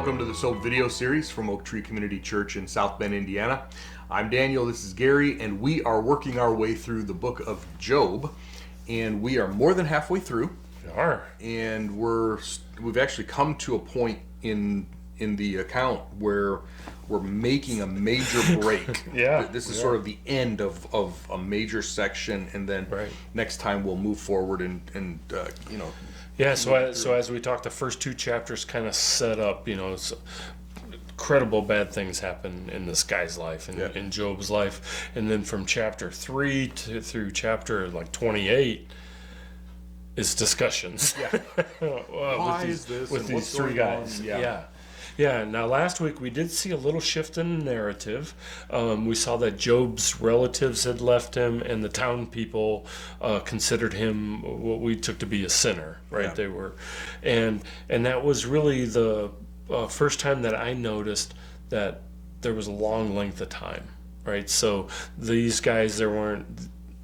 welcome to the S.O.A.P video series from Oak Tree Community Church in South Bend, Indiana. I'm Daniel, this is Gary, and we are working our way through the book of Job, and we are more than halfway through. We are. And we've actually come to a point in the account where we're making a major break. Yeah. This is sort of the end of a major section, and then next time we'll move forward and Yeah, so as we talked, the first two chapters kind of set up, incredible bad things happen in this guy's life and in Job's life. And then from chapter 3 through chapter 28 is discussions. Yeah. with these three guys. Yeah. Now, last week we did see a little shift in the narrative. We saw that Job's relatives had left him, and the town people considered him what we took to be a sinner, right? Yeah. They were, and that was really the first time that I noticed that there was a long length of time, right? So these guys,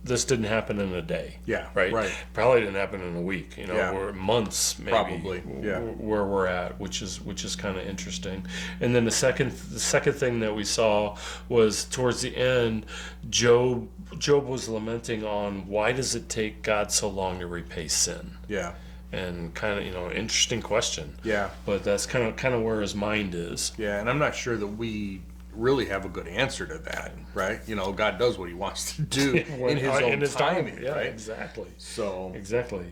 this didn't happen in a day. Yeah, right. Probably didn't happen in a week. Or months, maybe. Probably. Yeah. Where we're at, which is kind of interesting. And then the second thing that we saw was towards the end, Job was lamenting on why does it take God so long to repay sin? Yeah. And kind of an interesting question. Yeah. But that's kind of where his mind is. Yeah, and I'm not sure that we really have a good answer to that, right? God does what he wants to do in his timing, yeah, right? Exactly. So exactly,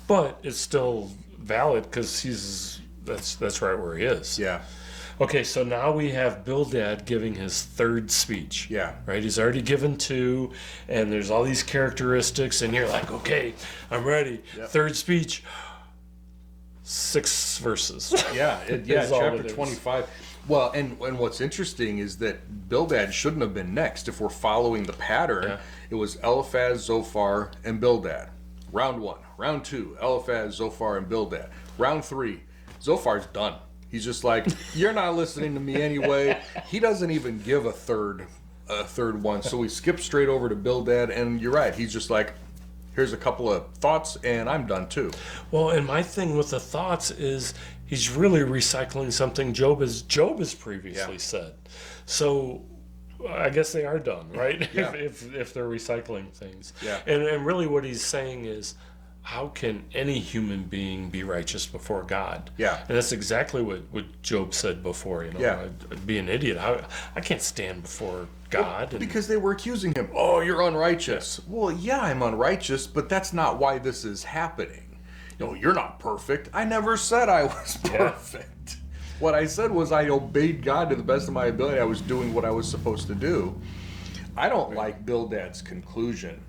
but it's still valid because that's right where he is. Yeah. Okay, so now we have Bildad giving his third speech. Yeah. Right? He's already given two, and there's all these characteristics, and you're like, okay, I'm ready. Yep. Third speech, 6 verses. Yeah, chapter 25. Well, and what's interesting is that Bildad shouldn't have been next. If we're following the pattern, it was Eliphaz, Zophar, and Bildad. Round 1. Round 2, Eliphaz, Zophar, and Bildad. Round 3, Zophar's done. He's just like, you're not listening to me anyway. He doesn't even give a third one. So we skip straight over to Bildad, and you're right. He's just like, here's a couple of thoughts, and I'm done too. Well, and my thing with the thoughts is he's really recycling something Job has previously said. So I guess they are done, right? Yeah. if they're recycling things. Yeah. And really what he's saying is, how can any human being be righteous before God? Yeah. And that's exactly what Job said before. I'd be an idiot. I can't stand before God. Because they were accusing him. Oh, you're unrighteous. Yeah. Well, yeah, I'm unrighteous, but that's not why this is happening. You're not perfect. I never said I was perfect. What I said was I obeyed God to the best of my ability. I was doing what I was supposed to do. I don't like Bildad's conclusion.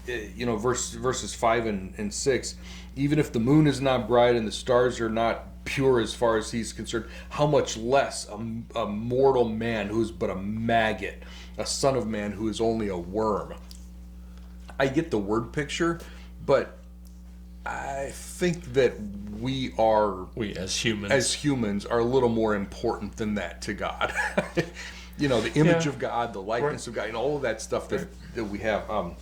Verses 5 and 6. Even if the moon is not bright and the stars are not pure as far as he's concerned, how much less a mortal man who is but a maggot, a son of man who is only a worm. I get the word picture, but I think that we as humans are a little more important than that to God. The image of God, the likeness of God, all of that stuff that we have. I'm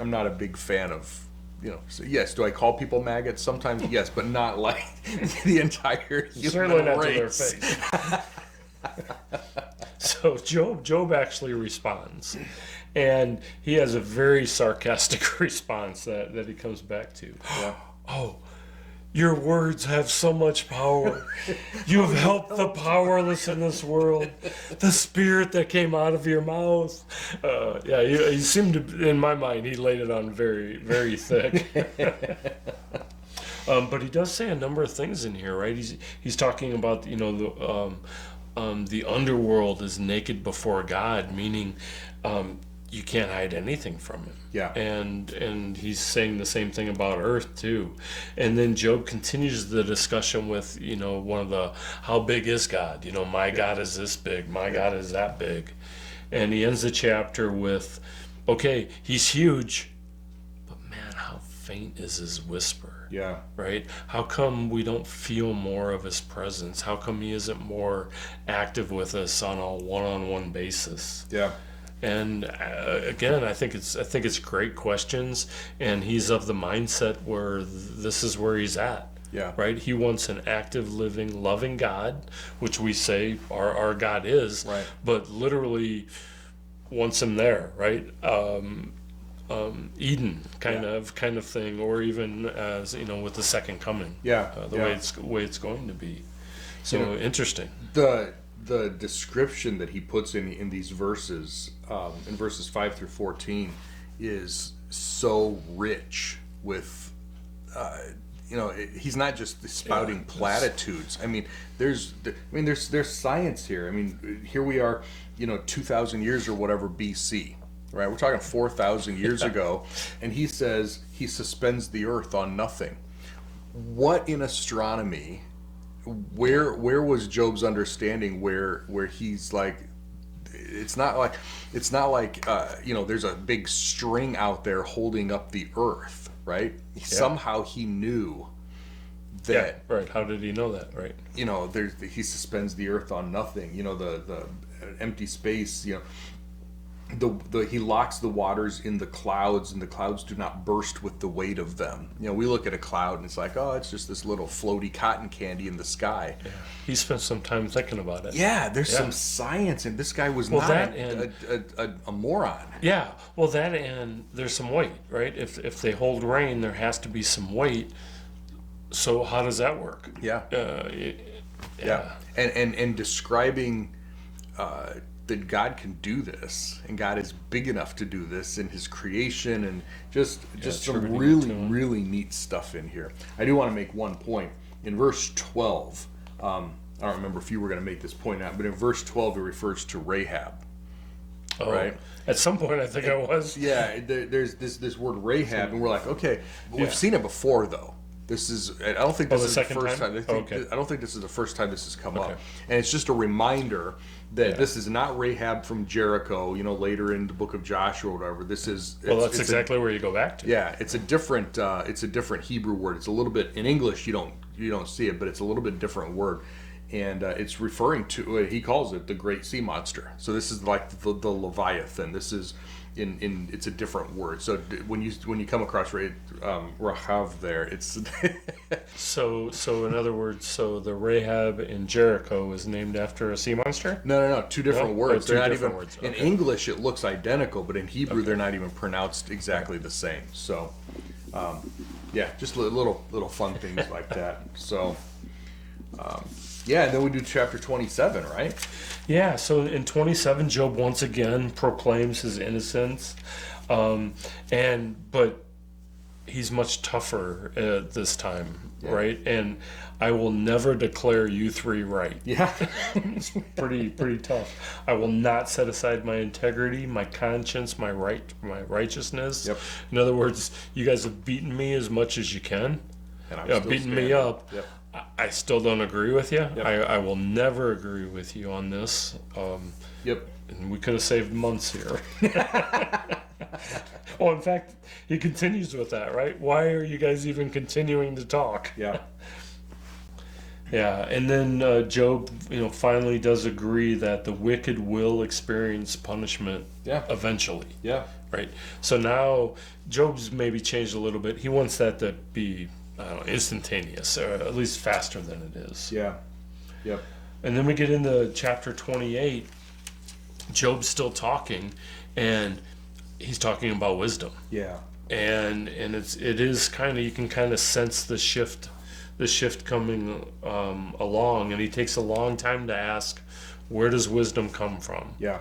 not a big fan of. So yes, do I call people maggots? Sometimes yes, but not like the entire human Certainly not race. To their face. So Job actually responds, and he has a very sarcastic response that he comes back to. Yeah. Oh, your words have so much power. You have helped the powerless in this world. The spirit that came out of your mouth. He seemed to, in my mind, he laid it on very, very thick. But he does say a number of things in here, right? He's talking about the underworld is naked before God, meaning you can't hide anything from him. Yeah. And he's saying the same thing about earth too. And then Job continues the discussion with, one of the, how big is God? My God is this big, my God is that big. And he ends the chapter with, okay, he's huge, but man, how faint is his whisper? Yeah. Right? How come we don't feel more of his presence? How come he isn't more active with us on a one-on-one basis? Yeah. And again, I think it's great questions, and he's of the mindset where this is where he's at. Yeah. Right? He wants an active, living, loving God, which we say our God is, Right. but literally wants him there, right? Eden kind of thing, or even as with the second coming. The way it's going to be. So interesting. The description that he puts in these verses, in verses 5 through 14, is so rich with. He's not just spouting platitudes. I mean, there's science here. I mean, here we are, 2,000 years or whatever BC, right? We're talking 4,000 years ago, and he says he suspends the earth on nothing. What in astronomy? Where was Job's understanding? Where he's like, it's not like there's a big string out there holding up the earth. Right? Somehow he knew that. Yeah, right. How did he know that? Right. He suspends the earth on nothing. The empty space. He locks the waters in the clouds, and the clouds do not burst with the weight of them. We look at a cloud and it's like, oh, it's just this little floaty cotton candy in the sky. Yeah. He spent some time thinking about it. Yeah, there's some science, and this guy was not a moron. Yeah, well, that and there's some weight, right? If they hold rain, there has to be some weight. So how does that work? Yeah. And describing that God can do this, and God is big enough to do this in his creation, and just some really neat stuff in here. I do want to make one point. In verse 12, I don't remember if you were going to make this point out, but in verse 12 it refers to Rahab. Oh, right? At some point I think I was. Yeah, there's this word Rahab, and we're like, okay, we've seen it before though. I don't think this is the first time. I don't think this is the first time this has come up. And it's just a reminder that this is not Rahab from Jericho, later in the book of Joshua or whatever. This is that's exactly where you go back to. Yeah, it's a different Hebrew word. It's a little bit in English you don't see it, but it's a little bit different word. And it's referring to, he calls it the great sea monster. So this is like the Leviathan. This is it's a different word. So when you come across Rahav there, it's so in other words, the Rahab in Jericho is named after a sea monster? No, two different words. They're not even words. In English it looks identical, but in Hebrew they're not even pronounced exactly the same. So just little fun things like that. So and then we do chapter 27, right? Yeah, so in 27, Job once again proclaims his innocence, but he's much tougher this time, right? And I will never declare you three right. Yeah. It's pretty tough. I will not set aside my integrity, my conscience, my righteousness. Yep. In other words, you guys have beaten me as much as you can. And I'm beaten me up. Yep. I still don't agree with you. Yep. I will never agree with you on this. And we could have saved months here. Well, in fact, he continues with that, right? Why are you guys even continuing to talk? Yeah. Yeah, and then Job, finally does agree that the wicked will experience punishment eventually. Yeah. Right? So now Job's maybe changed a little bit. He wants that to be instantaneous, or at least faster than it is. Yeah. Yep. And then we get into chapter 28. Job's still talking, and he's talking about wisdom. Yeah. And it is kind of, you can kind of sense the shift coming along, and he takes a long time to ask, where does wisdom come from? Yeah.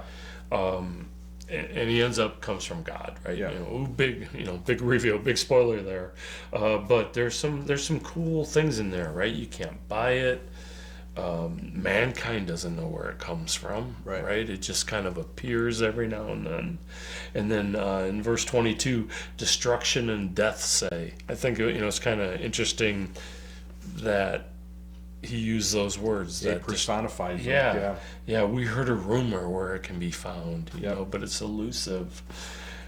And he comes from God, right? Yeah. Big reveal, big spoiler there. But there's some cool things in there, right? You can't buy it. Mankind doesn't know where it comes from, right? It just kind of appears every now and then. And then in verse 22, destruction and death say. I think it's kind of interesting that he used those words. That personifies it. Yeah. We heard a rumor where it can be found, but it's elusive.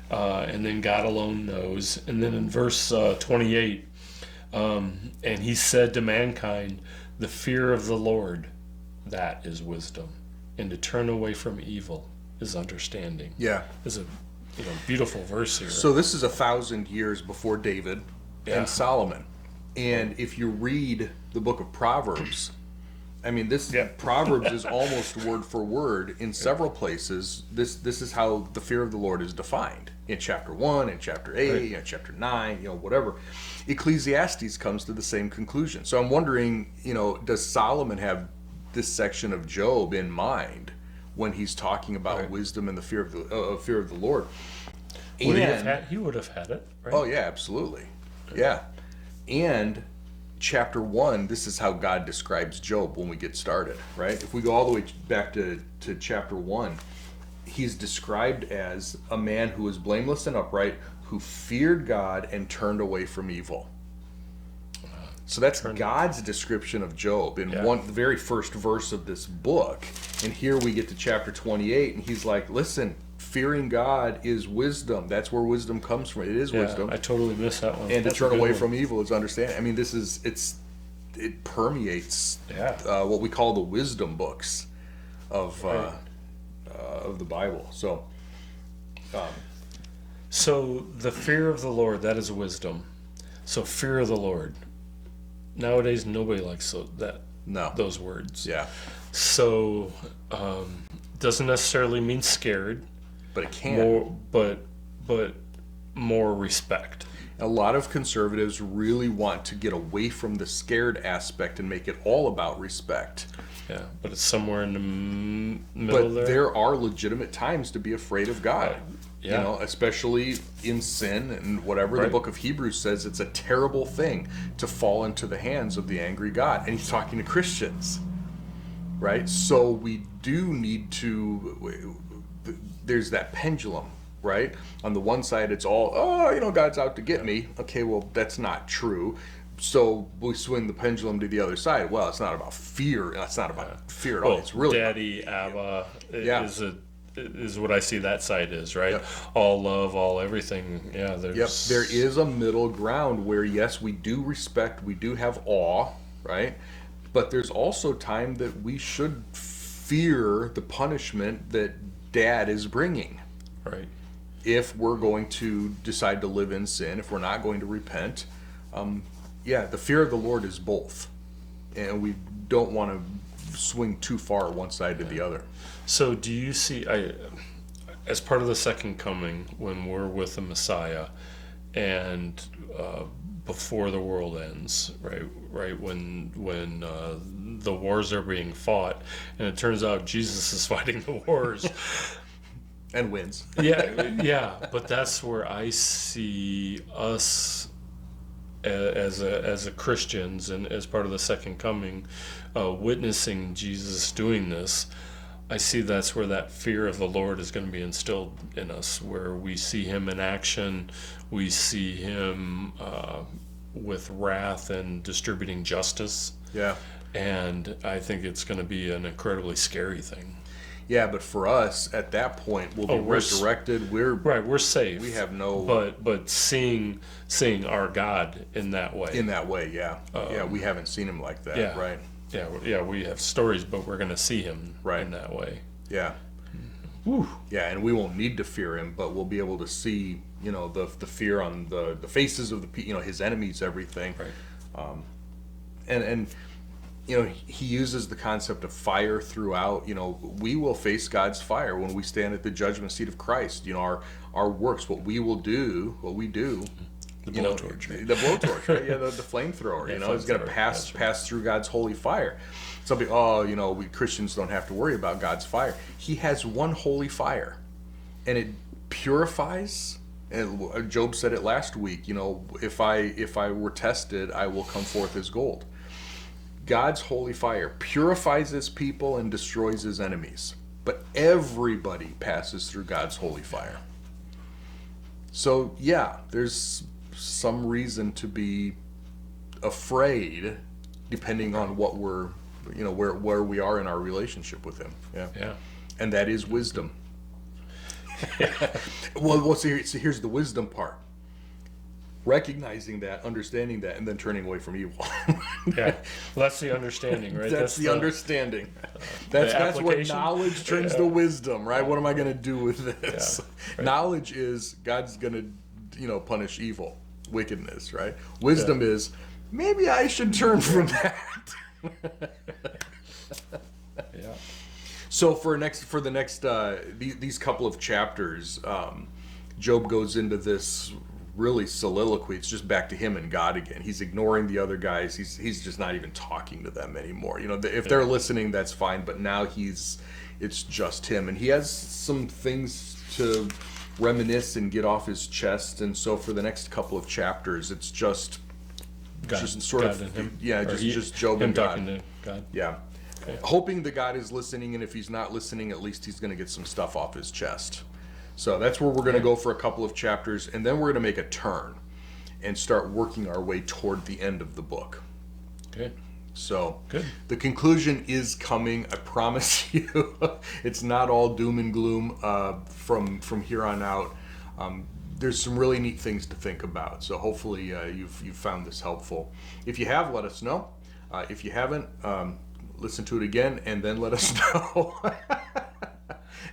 And then God alone knows. And then in verse 28, and he said to mankind, the fear of the Lord, that is wisdom, and to turn away from evil is understanding. Yeah, it's a beautiful verse here. So this is 1,000 years before David and Solomon. And if you read the book of Proverbs, I mean, this Yeah. Proverbs is almost word for word in several places. This is how the fear of the Lord is defined in chapter 1, in chapter 8, Right. in chapter 9, whatever. Ecclesiastes comes to the same conclusion. So I'm wondering, does Solomon have this section of Job in mind when he's talking about Right. wisdom and the fear of the Lord? Would he would have had it, right? Oh yeah, absolutely. Yeah. And chapter 1, this is how God describes Job when we get started, right? If we go all the way back to chapter 1, he's described as a man who was blameless and upright, who feared God and turned away from evil. So that's God's description of Job in Yeah. the very first verse of this book. And here we get to chapter 28, and he's like, listen, fearing God is wisdom. That's where wisdom comes from. It is Yeah, wisdom. I totally missed that one. And That's to a turn good away one. from evil is understanding. I mean, it permeates Yeah. what we call the wisdom books of Right. of the Bible. So, So the fear of the Lord, that is wisdom. So fear of the Lord. Nowadays, nobody likes no. those words. Yeah. So doesn't necessarily mean scared. But it can. More, but more respect. A lot of conservatives really want to get away from the scared aspect and make it all about respect. Yeah, but it's somewhere in the middle But there. there are legitimate times to be afraid of God. Yeah. Especially in sin and whatever. The Right. book of Hebrews says it's a terrible thing to fall into the hands of the angry God. And he's talking to Christians, right? So we do need to, there's that pendulum, right? On the one side, it's all, God's out to get me. Okay, well, that's not true. So we swing the pendulum to the other side. Well, it's not about fear. It's not about fear at all. It's really Daddy, Abba Yeah. is what I see that side is, right? Yep. All love, all everything. Yeah, Yep, there's there is a middle ground where, yes, we do respect, we do have awe, right? But there's also time that we should fear the punishment that Dad is bringing. right. If we're going to decide to live in sin, if we're not going to repent, the fear of the Lord is both. And we don't want to swing too far one side to the other. So do you see, as part of the second coming, when we're with the Messiah, and before the world ends, right, when the wars are being fought, and it turns out Jesus is fighting the wars, And wins. yeah, but that's where I see us as a Christians and as part of the second coming, witnessing Jesus doing this. I see that's where that fear of the Lord is going to be instilled in us, where we see him in action, we see him with wrath and distributing justice. Yeah. And I think it's going to be an incredibly scary thing. Yeah, but for us, at that point, we'll be resurrected. We're safe. We have no... But seeing our God in that way. In that way, yeah. We haven't seen him like that, Yeah. right? Yeah, we have stories, but we're going to see him Right. in that way. Yeah. Whew. Yeah, and we won't need to fear him, but we'll be able to see, the fear on the faces of his enemies, everything. Right. And he uses the concept of fire throughout. We will face God's fire when we stand at the judgment seat of Christ. Our works, what we do. The blowtorch. Right? The blowtorch, right? Yeah, the flamethrower. Yeah, It's going to flamethrower, pass through God's holy fire. Some people, we Christians don't have to worry about God's fire. He has one holy fire, and it purifies. And Job said it last week. If I were tested, I will come forth as gold. God's holy fire purifies his people and destroys his enemies. But everybody passes through God's holy fire. So, yeah, there's some reason to be afraid depending on what we're, where we are in our relationship with him. Yeah. And that is wisdom. Well, so here's the wisdom part. Recognizing that, understanding that, and then turning away from evil. Yeah. Well, that's the understanding, right? That's the understanding. That's what application. knowledge turns to wisdom, right? What am I going to do with this? Yeah, right. Knowledge is God's going to, punish evil, wickedness, right? Wisdom is maybe I should turn from that. Yeah. So for the next these couple of chapters, Job goes into this really soliloquy. It's just back to him and God again. He's ignoring the other guys. He's just not even talking to them anymore. You know, if they're listening, that's fine. But now it's just him, and he has some things to reminisce and get off his chest. And so for the next couple of chapters, it's just God, just sort God of and him. yeah, Or just Job him and God. talking to God. Yeah. Okay. Hoping that God is listening, and if he's not listening, at least he's going to get some stuff off his chest. So that's where we're going to go for a couple of chapters, and then we're going to make a turn and start working our way toward the end of the book. Okay. So Good. the conclusion is coming, I promise you. It's not all doom and gloom from here on out. There's some really neat things to think about. So hopefully you've found this helpful. If you have, let us know. If you haven't, listen to it again and then let us know.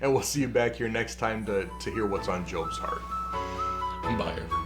And we'll see you back here next time to hear what's on Job's heart. Bye.